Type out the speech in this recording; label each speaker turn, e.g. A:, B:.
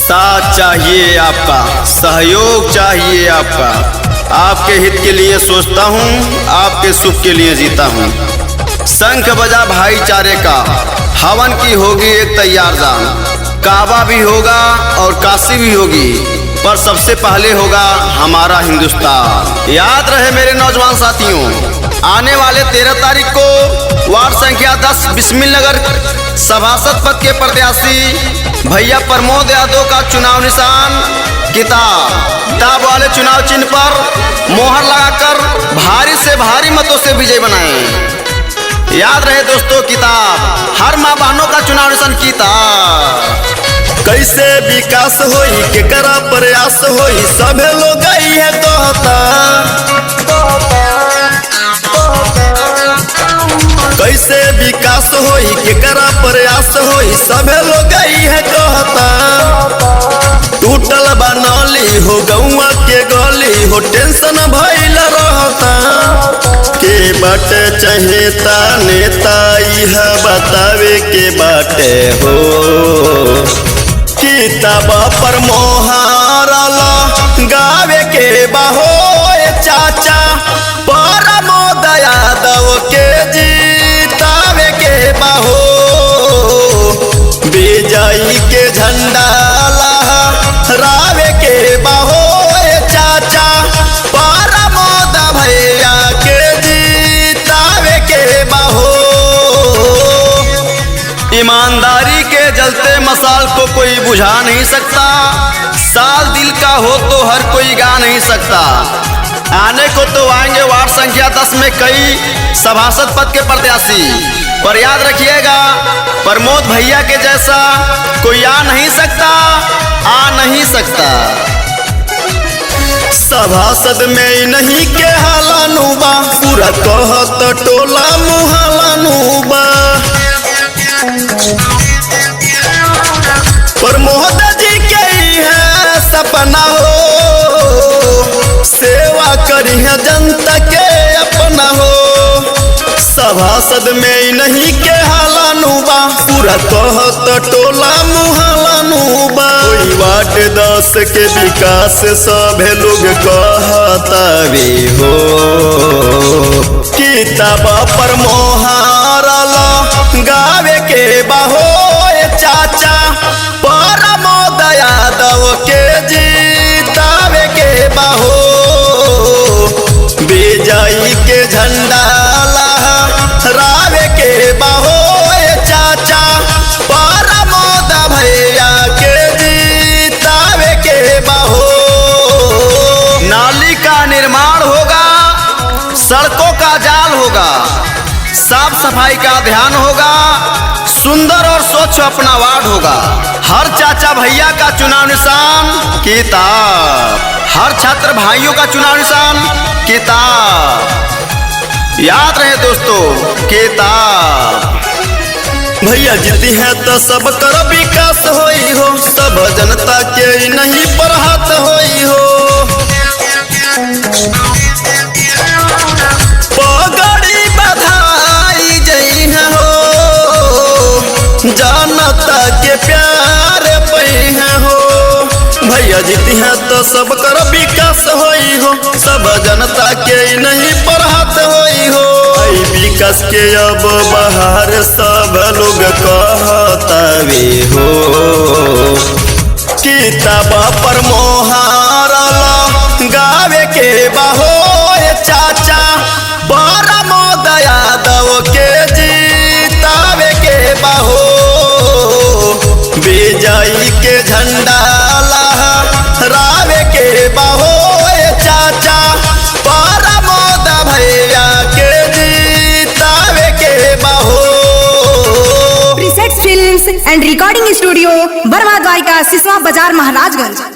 A: साथ चाहिए आपका, सहयोग चाहिए आपका। आपके हित के लिए सोचता हूँ, आपके सुख के लिए जीता हूँ। शंख बजा भाईचारे का, हवन की होगी एक तैयार जान। काबा भी होगा और काशी भी होगी, पर सबसे पहले होगा हमारा हिंदुस्तान। याद रहे मेरे नौजवान साथियों, आने वाले 13 तारीख को वार्ड संख्या 10 बिस्मिल नगर सभासद पद के प्रत्याशी भैया प्रमोद यादव का चुनाव निशान किताब वाले चुनाव चिन्ह पर मोहर लगाकर भारी से भारी मतों से विजय बनाएं। याद रहे दोस्तों, किताब हर माँ बहनों का चुनाव निशान किताब।
B: कैसे विकास होई केकरा प्रयास होई, सभे लोग है कहता। कैसे विकास होई केकरा प्रयास होई, सभे लोग है कहता। टूटल बनली हो गौआ के गली हो, टेंशन भइल रहता। के बाटे चहेता नेता यह बतावे के बाटे हो। किताब पर मोहर गावे के बहो चाचा, प्रमोद यादव के जीतावे के बहो। विजयी के झंडा लहरावे के बहो चाचा, प्रमोद भैया के जीतावे के बहो।
A: ईमानदारी के जलते मसाल को कोई बुझा नहीं सकता, साल दिल का हो तो हर कोई गा नहीं सकता। आने को तो आएंगे वार्ड संख्या 10 में कई सभासद पद के प्रत्याशी, पर याद रखिएगा प्रमोद भैया के जैसा कोई आ नहीं सकता, आ नहीं सकता।
B: सभासद में नहीं के हालानुबा, पूरा कहत टोला मुहालानुबा। प्रमोद जी के है सपना हो, सेवा करी है जनता के अपना हो। सभासद में नहीं के हालानुबा, पूरा कहत टोला मुहालानुबा। कोई वार्ड 10 के विकास सभे लोग कहता भी हो। किताब पर मोहर गावे के बहो चाचा, प्रमोद यादव के जीतावे के बहो। विजयी के झंडा लहरावे के बहो चाचा, प्रमोद भैया के जीतावे के बहो।
A: नाली का निर्माण होगा, सड़कों का जाल होगा, साफ सफाई का ध्यान होगा, सुंदर और स्वच्छ अपना वार्ड होगा। हर चाचा भैया का चुनाव निशान किताब, हर छात्र भाइयों का चुनाव निशान किताब। याद रहे दोस्तों, किताब।
B: भैया जीती है तो सब कर विकास होई हो, सब जनता के नहीं पर हाथ होई हो। पगड़ी बधाई जई हो, जनता के प्यार पई हो। भैया जीती है तो सब कर विकास होई हो, सब जनता के नहीं पर हाथ होई हो। विकास के अब बाहर सब लोग कहता भी हो। किताब पर मोहर गावे के बहो चाचा, प्रमोद यादव के जीतावे के बहो। विजयी के झंडा लहरावे के बहो चाचा, प्रमोद भैया के जीतावे के बहो।
C: Preset films and recording studio, बरवाद वाई का सिसवा बाजार, महाराजगंज।